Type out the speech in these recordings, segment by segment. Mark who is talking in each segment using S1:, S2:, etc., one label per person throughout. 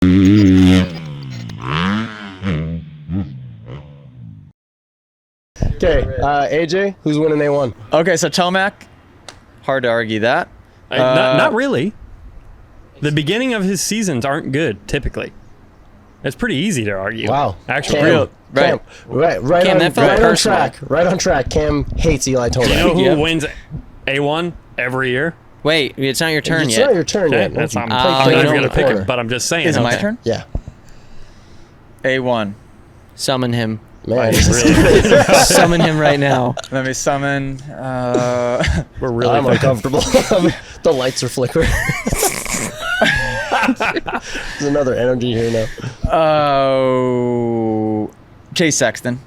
S1: Okay, AJ, who's winning A1?
S2: Okay, so Tomac, hard to argue that.
S3: Not really. The beginning of his seasons aren't good, typically. It's pretty easy to argue.
S1: Wow.
S3: Actually.
S1: Cam,
S2: Right.
S1: Cam,
S2: that felt
S1: right on
S2: personal.
S1: track. Right on track. Cam hates Eli Tomac.
S3: You know who
S2: Yep.
S3: wins A1 every year?
S2: Wait, it's not your turn
S1: It's
S2: yet.
S1: not your turn
S3: Okay,
S1: yet.
S3: that's
S1: You
S3: I'm
S1: play
S3: not
S1: Cam
S3: even
S1: in
S3: going
S1: the
S3: to pick
S1: corner.
S3: him, but I'm just saying.
S2: Is it my
S3: okay.
S2: turn?
S1: Yeah.
S2: A1.
S4: Summon him.
S1: Man,
S3: Really?
S4: Summon him right now.
S2: Let me summon.
S3: We're really
S1: I'm uncomfortable. The lights are flickering. There's another energy here now.
S2: Chase Sexton.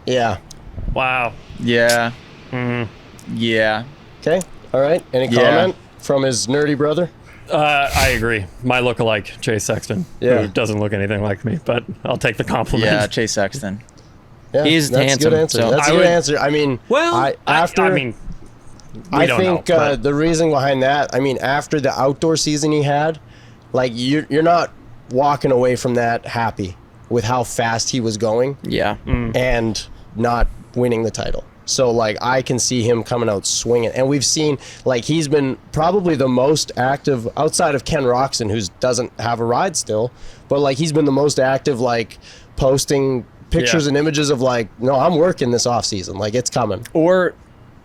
S1: Yeah.
S3: Wow.
S2: Yeah.
S3: Mhm.
S2: Yeah.
S1: Okay. All right. Any
S2: Yeah.
S1: comment from his nerdy brother?
S3: I agree. My lookalike, Chase Sexton,
S1: Yeah.
S3: who doesn't look anything like me, but I'll take the compliment.
S2: Yeah, Chase Sexton.
S1: Yeah,
S4: He's
S1: that's
S4: handsome,
S1: a good answer.
S4: so-
S1: That's a
S3: I
S1: good
S3: would-
S1: answer. I mean,
S3: Well,
S1: I
S3: mean, we
S1: I
S3: don't
S1: think
S3: know. But
S1: the reason behind that, I mean, after the outdoor season he had, like you're not walking away from that happy with how fast he was going
S4: Yeah.
S1: and not winning the title. So like I can see him coming out swinging, and we've seen like he's been probably the most active outside of Ken Roxon, who doesn't have a ride still, but like he's been the most active, like posting pictures
S3: Yeah.
S1: and images of like, no, I'm working this off season, like it's coming.
S2: Or,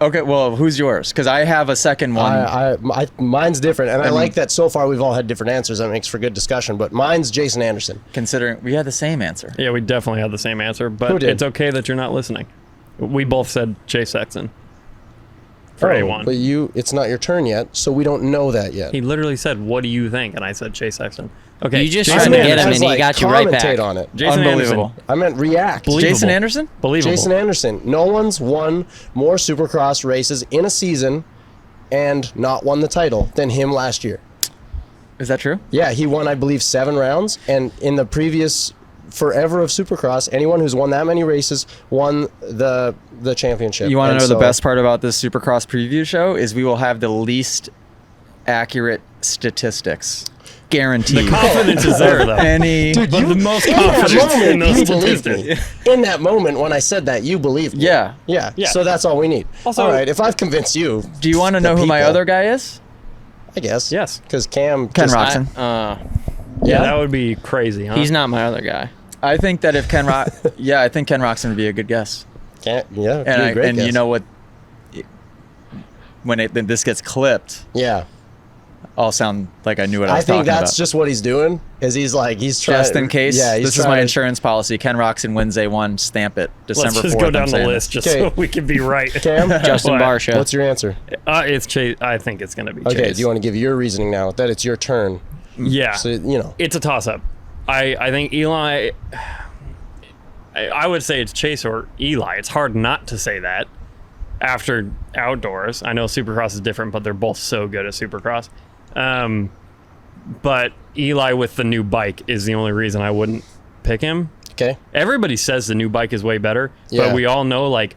S2: okay, well, who's yours? Because I have a second one.
S1: Mine's different, and I like that so far we've all had different answers. That makes for good discussion. But mine's Jason Anderson.
S2: Considering we had the same answer.
S3: yeah, we definitely had the same answer,
S1: Who
S3: but
S1: did?
S3: it's okay that you're not listening. We both said Chase Sexton for A1.
S1: But it's not your turn yet, so we don't know that yet.
S3: He literally said, "What do you think?" And I said Chase Sexton. Okay,
S4: You just
S3: Jason
S4: tried to get him
S3: Anderson.
S4: and he got you right back.
S1: commentate on it.
S3: Jason
S2: Unbelievable.
S3: Anderson.
S1: I meant react.
S3: Believable.
S2: Jason Anderson?
S3: Believable.
S1: Jason Anderson. No one's won more Supercross races in a season and not won the title than him last year.
S2: Is that true?
S1: Yeah, he won, I believe, 7 rounds, and in the previous forever of Supercross, anyone who's won that many races won the championship.
S2: You want to
S1: And
S2: know the
S1: so-
S2: best part about this Supercross preview show is we will have the least accurate statistics. Guaranteed.
S3: The confidence is there, though.
S2: Any.
S1: Dude,
S3: But the most
S1: in that
S3: confidence
S1: moment,
S3: in those
S1: you believed
S3: statistics.
S1: me. In that moment when I said that, you believed me.
S2: Yeah.
S1: Yeah.
S3: Yeah.
S1: So that's all we need.
S3: Also-
S1: all right. If I've convinced you,
S2: Do you want to know who my
S1: people.
S2: other guy is?
S1: I guess.
S3: Yes.
S1: Because Cam.
S2: Ken
S1: just-
S2: Roxon.
S3: Yeah, that would be crazy, huh?
S4: He's not my other guy.
S2: I think that if Ken yeah, I think Ken Roxon would be a good guess.
S1: Yeah.
S2: And
S1: a great guess.
S2: you know what? When this gets clipped,
S1: Yeah.
S2: I'll sound like I knew what I
S1: I
S2: was
S1: think
S2: talking
S1: that's
S2: about.
S1: just what he's doing. Is he's trying.
S2: Just in case.
S1: Yeah. He's
S2: This is
S1: trying
S2: my
S1: to-
S2: insurance policy. Ken Roxon wins A1. Stamp it. December
S3: Let's just
S2: 4th.
S3: go
S2: I'm
S3: down the
S2: saying
S3: list
S2: it.
S3: just
S1: Okay.
S3: so we can be right.
S1: Cam,
S4: Justin
S3: What?
S4: Barsha.
S1: what's your answer?
S3: It's Chase. I think it's going to be
S1: Okay.
S3: Chase.
S1: Do you want to give your reasoning now that it's your turn?
S3: Yeah.
S1: So you know.
S3: It's a toss-up. I think Eli... I would say it's Chase or Eli. It's hard not to say that after outdoors. I know Supercross is different, but they're both so good at Supercross. But Eli with the new bike is the only reason I wouldn't pick him.
S1: Okay.
S3: Everybody says the new bike is way better,
S1: Yeah.
S3: but we all know, like,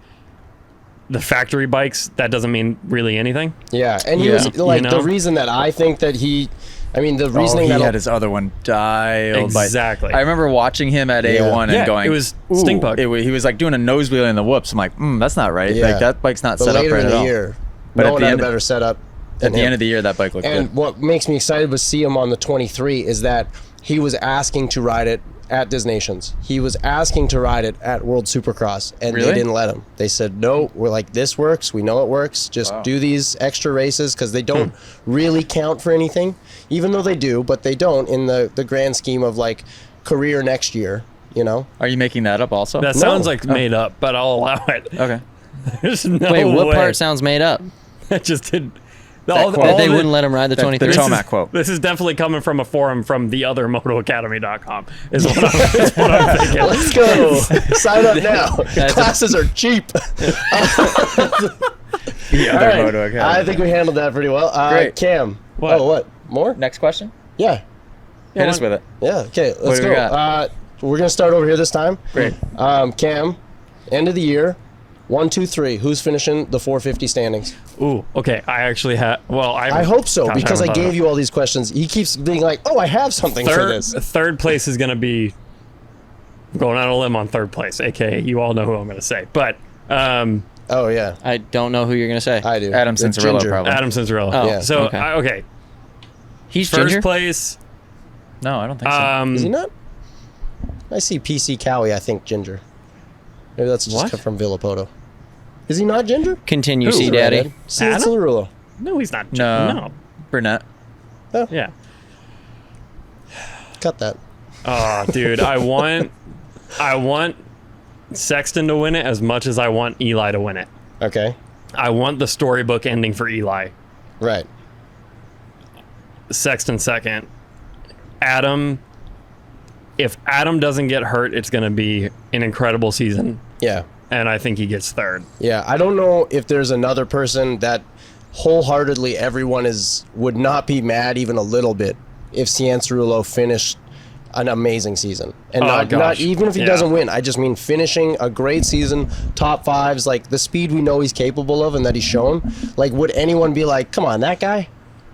S3: the factory bikes, that doesn't mean really anything.
S1: Yeah. And he
S2: Yeah.
S1: was like
S3: You
S1: the
S3: know?
S1: reason that I think that he. I mean, the
S2: Oh,
S1: reasoning
S2: he
S1: that
S2: had his other one dialed by-
S3: Exactly.
S2: I remember watching him at
S1: Yeah.
S2: A1 and
S3: Yeah,
S2: going,
S3: it was
S2: "Ooh."
S3: stink bug.
S2: He was like doing a nose wheel in the whoops. I'm like, that's not right.
S1: Yeah.
S2: Like that bike's not
S1: but
S2: set up
S1: later
S2: right
S1: in
S2: at
S1: the
S2: all.
S1: year,
S2: But
S1: no
S2: at
S1: one
S2: the
S1: had
S2: end-
S1: a better setup.
S2: At the end of the year, that bike looked
S1: And
S2: good.
S1: what makes me excited to see him on the 23 is that he was asking to ride it at Disney Nations. He was asking to ride it at World Supercross, and
S2: Really?
S1: they didn't let him. They said, no, we're like, this works. We know it works. Just do these extra races because they don't really count for anything, even though they do, but they don't in the grand scheme of like career next year, you know?
S2: Are you making that up also?
S3: That sounds like made up, but I'll allow it.
S2: Okay.
S3: There's no
S4: Wait, what
S3: way.
S4: part sounds made up?
S3: That just did.
S2: quote.
S4: That they wouldn't let him ride the
S2: That-
S4: 23?
S2: the
S3: This
S2: Tomac
S3: is,
S2: quote.
S3: this is definitely coming from a forum from the other MotoAcademy.com. Is what I'm thinking.
S1: Let's go. Sign up now. Classes are cheap.
S2: The
S1: All
S2: other
S1: right.
S2: Moto Academy.
S1: I think we handled that pretty well.
S2: Great.
S1: Cam.
S3: What?
S1: Oh, what? More?
S2: Next question.
S1: Yeah.
S2: Hit us with it.
S1: Yeah. Okay. Let's
S2: do
S1: go.
S2: we got?
S1: We're gonna start over here this time.
S2: Great.
S1: Cam, end of the year, 1, 2, 3. Who's finishing the 450 standings?
S3: Ooh, okay. I actually have. Well,
S1: I hope so,
S3: gosh,
S1: because I
S3: haven't thought
S1: gave
S3: about
S1: you all these questions. He keeps being like, "Oh, I have something for this."
S3: Third place is going to be going out on a limb on third place, aka you all know who I'm going to say. But
S1: Oh yeah,
S4: I don't know who you're gonna say.
S1: I do.
S2: Adam
S1: It's
S2: Cincerillo,
S1: Ginger.
S2: probably.
S3: Adam Cincerillo.
S4: Oh,
S1: Yeah.
S3: So
S4: okay.
S3: okay,
S4: He's
S3: first
S4: Ginger.
S3: place.
S2: No, I don't think so.
S1: Is he not? I see PC Cowie. I think Ginger. Maybe that's just
S3: What?
S1: from Villapoto. Is he not Ginger?
S4: Continue,
S3: Who?
S4: see, Daddy.
S1: See,
S3: Adam?
S1: it's Cirillo.
S3: No, he's not.
S2: No. Burnett.
S3: Yeah.
S1: Cut that.
S3: Oh, dude, I want Sexton to win it as much as I want Eli to win it.
S1: Okay.
S3: I want the storybook ending for Eli.
S1: Right.
S3: Sexton second. Adam. If Adam doesn't get hurt, it's going to be an incredible season,
S1: Yeah.
S3: and I think he gets third.
S1: Yeah. I don't know if there's another person that wholeheartedly everyone would not be mad even a little bit if Cianciarulo finished an amazing season, and
S3: Oh,
S1: not
S3: gosh.
S1: even if he
S3: Yeah.
S1: doesn't win. I just mean finishing a great season, top fives, like the speed we know he's capable of and that he's shown. Like, would anyone be like, "Come on, that guy"?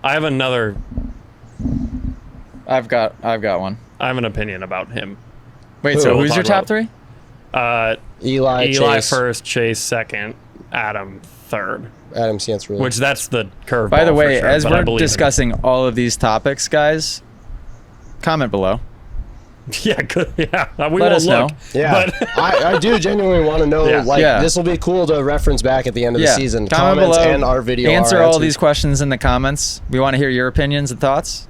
S3: I have another.
S2: I've got one.
S3: I have an opinion about him.
S2: Wait,
S1: Who?
S2: so
S3: We'll
S2: who's your
S3: talk
S2: top three?
S1: Eli
S3: Chase.
S1: Chase,
S3: First, Chase second, Adam third.
S1: Adam Cianciarulo.
S3: Which that's the curve.
S2: By the way,
S3: sure,
S2: as
S3: but I
S2: we're
S3: believe in him.
S2: discussing all of these topics, guys, comment below.
S3: Yeah, good. Yeah, we
S2: Let
S3: won't
S2: us know.
S3: look.
S1: Yeah,
S3: But
S1: I do genuinely want to know.
S3: Yeah.
S1: Like,
S2: Yeah.
S1: this will be cool to reference back at the end of the season.
S2: Comment
S1: Comments
S2: below.
S1: and our video.
S2: Answer
S1: our
S2: all
S1: answers.
S2: these questions in the comments. We want to hear your opinions and thoughts,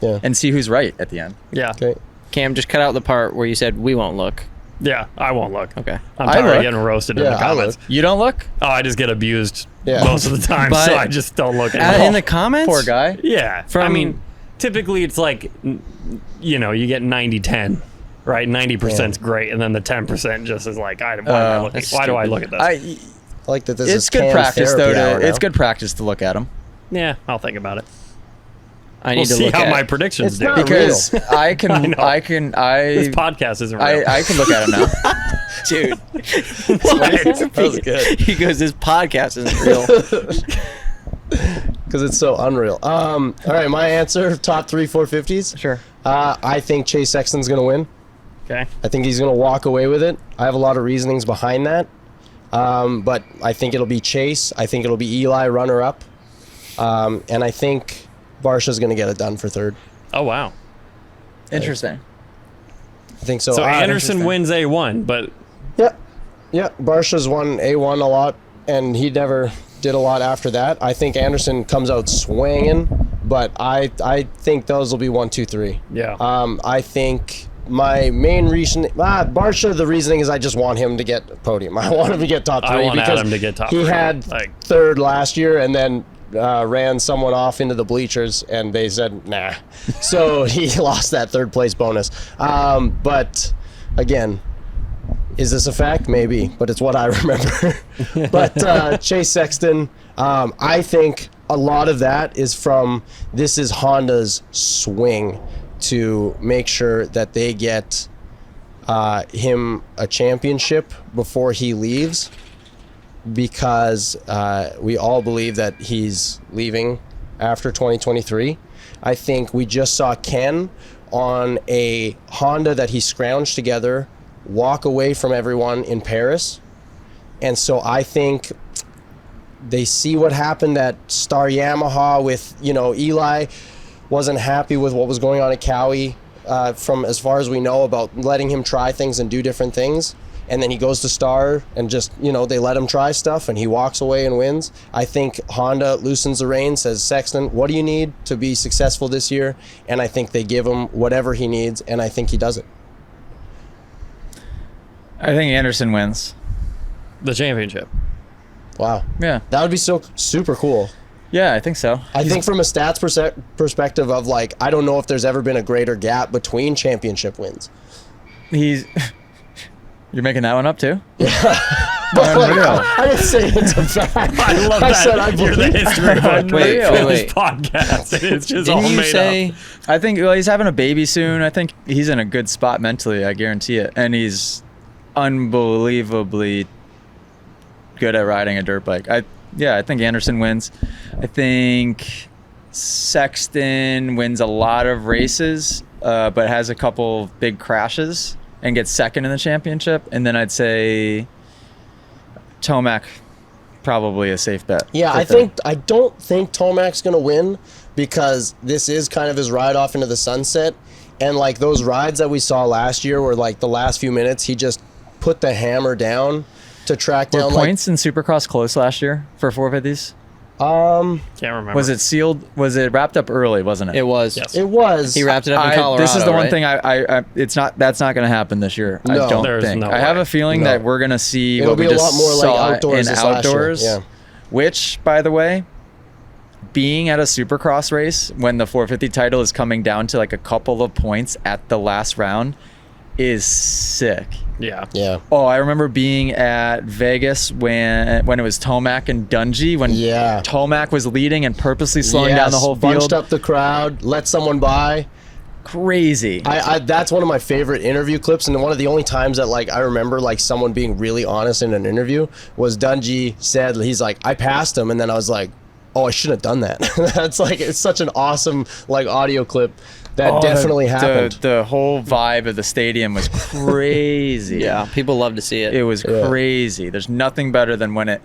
S1: Yeah.
S2: and see who's right at the end.
S3: yeah,
S1: Okay.
S4: Cam, just cut out the part where you said we won't look.
S3: yeah, I won't look.
S4: Okay.
S3: I'm
S2: I
S3: tired
S2: look.
S3: of getting roasted in
S1: Yeah,
S3: the
S1: I
S3: comments.
S1: look.
S2: You don't look?
S3: Oh, I just get abused
S1: Yeah.
S3: most of the time,
S4: But-
S3: so I just don't look at
S4: In the comments?
S2: Poor guy.
S3: Yeah. I
S4: From-
S3: mean, typically it's like, you get 90-10, right? 90% is great, and then the 10% just is like, why do I look at this?
S1: I like that this
S2: It's
S1: is
S2: good
S1: Cam's
S2: practice though.
S1: therapy hour
S2: It's
S1: now.
S2: good practice to look at them
S3: Yeah, I'll think about it.
S4: I
S3: We'll
S4: need to
S3: see
S4: look
S3: how
S4: at
S3: my predictions
S1: It's
S3: do.
S1: not
S2: because I
S3: I
S2: can.
S3: know. This
S2: I
S3: podcast isn't real.
S2: I can look at them now.
S4: dude.
S1: That was good.
S4: He goes, "This podcast isn't real."
S1: Because it's so unreal. All right, my answer: top 3 450s.
S4: Sure.
S1: I think Chase Sexton's gonna win.
S3: Okay.
S1: I think he's gonna walk away with it. I have a lot of reasonings behind that, but I think it'll be Chase. I think it'll be Eli runner up, and I think Barsha's gonna get it done for third.
S3: Oh, wow.
S2: Interesting.
S1: I think so.
S3: So
S2: interesting.
S3: Anderson wins A1, but
S1: Yeah, Barsha's won A1 a lot, and he never did a lot after that. I think Anderson comes out swinging, but I think those will be 1, 2, 3.
S3: yeah.
S1: I think my main reason, Barsha, the reasoning is I just want him to get a podium. I want him to get top 3
S3: I want
S1: because
S3: Adam to get top
S1: he
S3: 3.
S1: had
S3: Like,
S1: third last year and then ran someone off into the bleachers and they said nah. So he lost that third place bonus. But again, is this a fact? Maybe, but it's what I remember. But Chase Sexton, I think a lot of that is from this is Honda's swing to make sure that they get him a championship before he leaves, because we all believe that he's leaving after 2023. I think we just saw Ken on a Honda that he scrounged together walk away from everyone in Paris. And so I think they see what happened at Star Yamaha with, Eli wasn't happy with what was going on at Cowie from as far as we know about letting him try things and do different things. And then he goes to Star and just, they let him try stuff and he walks away and wins. I think Honda loosens the reins, says, Sexton, what do you need to be successful this year? And I think they give him whatever he needs, and I think he does it.
S2: I think Anderson wins.
S3: the championship.
S1: Wow.
S2: Yeah.
S1: That would be so super cool.
S2: Yeah, I think so.
S1: I think from a stats perspective of I don't know if there's ever been a greater gap between championship wins.
S2: He's. You're making that one up too?
S1: I didn't say it's a fact.
S3: I love
S1: I
S3: that.
S1: said I
S3: You're the
S1: believe
S3: history book
S2: Wait,
S3: for
S2: wait,
S3: this podcast. And it's just all
S4: Didn't you
S3: made
S4: say?
S3: up.
S2: I think he's having a baby soon. I think he's in a good spot mentally. I guarantee it. And he's unbelievably good at riding a dirt bike. I think Anderson wins. I think Sexton wins a lot of races, but has a couple of big crashes and gets second in the championship. And then I'd say Tomac, probably a safe bet.
S1: Yeah, I don't think Tomac's gonna win because this is kind of his ride off into the sunset, and like those rides that we saw last year were like the last few minutes he just put the hammer down to track
S2: Were
S1: down
S2: points in Supercross close last year for 450s?
S3: Can't remember.
S2: Was it sealed? Was it wrapped up early? Wasn't it?
S4: It was.
S3: Yes.
S1: It was.
S4: He wrapped it up in Colorado.
S2: This is the one
S4: right?
S2: thing that's not going to happen this year.
S1: No.
S2: I don't
S3: There's
S2: think.
S3: no
S2: I have
S3: way.
S2: a feeling
S1: No.
S2: that we're going to see
S1: It'll
S2: what we
S1: be a
S2: just
S1: lot more like
S2: saw
S1: outdoors
S2: in
S1: this last year.
S2: outdoors.
S1: Yeah.
S2: Which, by the way, being at a Supercross race when the 450 title is coming down to like a couple of points at the last round is sick.
S3: Yeah.
S1: Yeah.
S2: Oh, I remember being at Vegas when it was Tomac and Dungey, when
S1: Yeah.
S2: Tomac was leading and purposely slowing down the whole
S1: bunched
S2: field.
S1: up the crowd, let someone by.
S2: Crazy.
S1: I that's one of my favorite interview clips, and one of the only times that like I remember like someone being really honest in an interview was Dungey said, he's like, I passed him, and then I was like, oh, I shouldn't have done that. That's like, it's such an awesome like audio clip that definitely happened.
S2: The whole vibe of the stadium was crazy.
S4: Yeah, people love to see it.
S2: It was crazy. There's nothing better than when it.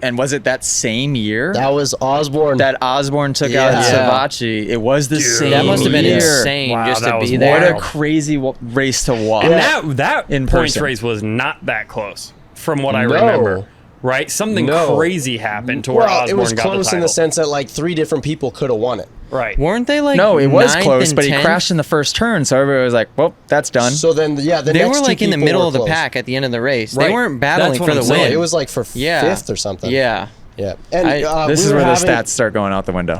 S2: And was it that same year
S1: That was Osborne.
S2: that Osborne took
S1: Yeah.
S2: out
S1: Yeah.
S2: Savacci? It was the same.
S4: that must have been
S2: year.
S4: insane
S3: Wow,
S4: just
S3: that
S4: to
S3: was
S4: be
S2: What
S4: there.
S2: a crazy race to watch.
S3: And that
S2: In
S3: points
S2: person.
S3: race was not that close from what I
S1: No.
S3: remember. Right? Something
S1: No.
S3: crazy happened to where
S1: well,
S3: Osborne
S1: it was
S3: got
S1: close
S3: the
S1: in
S3: title.
S1: the sense that like 3 different people could have won it.
S3: Right.
S4: Weren't they like
S2: No, it was
S4: 9th
S2: close,
S4: and
S2: but he
S4: 10th?
S2: crashed in the first turn, so everybody was like, "Well, that's done."
S1: So then, yeah, the
S4: They
S1: next
S4: were like
S1: two
S4: in the
S1: people
S4: middle
S1: were
S4: of the
S1: close.
S4: pack at the end of the race.
S3: Right.
S4: They weren't battling
S3: That's what
S4: for the
S3: I'm
S1: No,
S3: saying.
S4: win.
S1: it was like for
S4: Yeah.
S1: 5th or something.
S4: Yeah.
S1: Yeah. And
S2: This
S1: we
S2: is
S1: were
S2: where the
S1: having-
S2: stats start going out the window.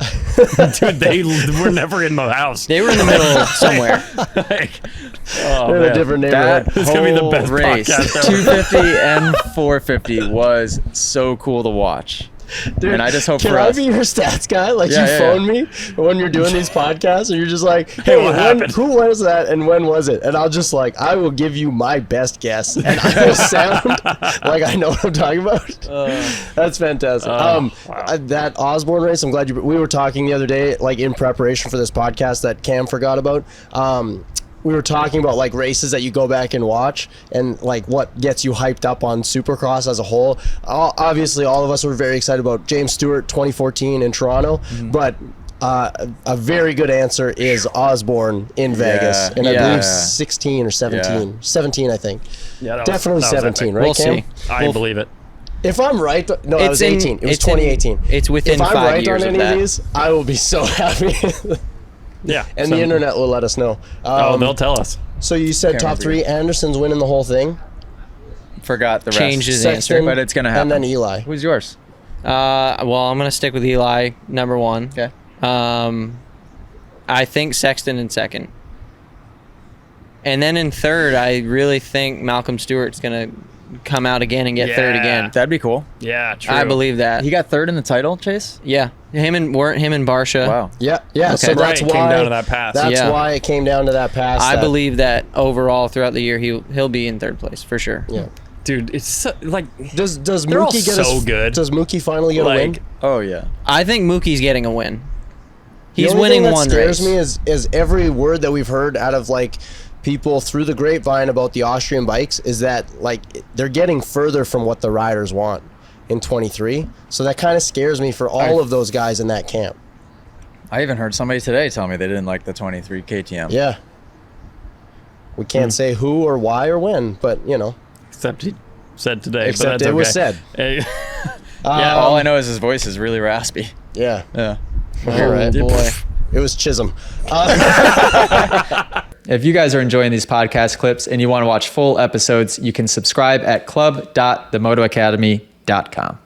S3: Dude, they were never in the house.
S4: They were in the middle somewhere.
S3: Like,
S1: They're in a different neighborhood.
S2: That
S3: It's gonna be the
S2: whole
S3: best
S2: race,
S3: podcast ever.
S2: 250 and 450, was so cool to watch.
S1: Dude,
S2: And I just hope
S1: can
S2: for
S1: I
S2: us.
S1: be your stats guy? Like
S2: Yeah,
S1: you
S2: yeah,
S1: phone me when you're doing these podcasts, and you're just like, "Hey,
S3: what happened?"
S1: who was that, and when was it?" And I'll just like, I will give you my best guess, and I will sound like I know what I'm talking about. That's fantastic.
S3: wow.
S1: That Osborne race, I'm glad we were talking the other day, like in preparation for this podcast that Cam forgot about. We were talking about like races that you go back and watch and like what gets you hyped up on Supercross as a whole. Obviously, all of us were very excited about James Stewart 2014 in Toronto, but a very good answer is Osborne in Vegas, and I
S2: yeah.
S1: believe 16 or 17. 17, I think.
S3: yeah, that was-
S1: Definitely
S3: that was
S1: 17,
S3: epic.
S1: right,
S4: We'll
S1: Cam?
S4: see.
S3: I believe it.
S1: If I'm right, no, that was 18. It was
S4: it's in-
S1: 2018.
S4: it's within
S1: if I'm
S4: 5
S1: right
S4: years
S1: on
S4: of
S1: any
S4: that.
S1: of these, I will be so happy.
S3: Yeah.
S1: And
S3: so-
S1: the internet will let us know.
S3: Oh, they'll tell us.
S1: So you said
S2: Can't
S1: top
S2: remember.
S1: 3. Anderson's winning the whole thing.
S2: Forgot the rest.
S4: Changed his
S1: Sexton,
S4: answer.
S2: But it's going to happen.
S1: And then Eli.
S2: Who's yours?
S4: Well, I'm gonna stick with Eli, number 1.
S2: Okay.
S4: I think Sexton in 2nd, and then in 3rd, I really think Malcolm Stewart's gonna come out again and get 3rd
S3: Yeah.
S4: again.
S2: That'd be cool.
S3: Yeah, true.
S4: I believe that.
S2: He got 3rd in the title, Chase?
S4: Yeah, him and Barsha.
S2: Wow.
S1: Yeah, yeah. So
S4: Okay.
S1: that's
S3: Right, it
S1: why
S3: came down to that pass.
S1: That's
S4: Yeah.
S1: why it came down to that pass.
S4: I
S1: that-
S4: believe that overall throughout the year he'll be in 3rd place for sure.
S1: Yeah.
S3: Dude, it's so, like
S1: Does
S3: They're all
S1: Mookie get
S3: so good.
S1: Does Mookie finally get a win?
S3: like
S2: Oh, yeah.
S4: I think Mookie's getting a win.
S1: The
S4: He's
S1: only
S4: winning
S1: thing that
S4: one
S1: scares
S4: race.
S1: me is every word that we've heard out of like people through the grapevine about the Austrian bikes is that like they're getting further from what the riders want in 23. So that kind of scares me for all of those guys in that camp.
S2: I even heard somebody today tell me they didn't like the 23 KTM.
S1: Yeah. We can't say who or why or when, but you know.
S3: except he said today.
S1: Except
S3: but that's
S1: it was
S3: okay.
S1: said.
S3: Hey,
S2: All I know is his voice is really raspy.
S1: Yeah.
S2: Yeah.
S1: All right.
S4: boy.
S1: It was Chisholm.
S2: If you guys are enjoying these podcast clips and you want to watch full episodes, you can subscribe at club.themotoacademy.com.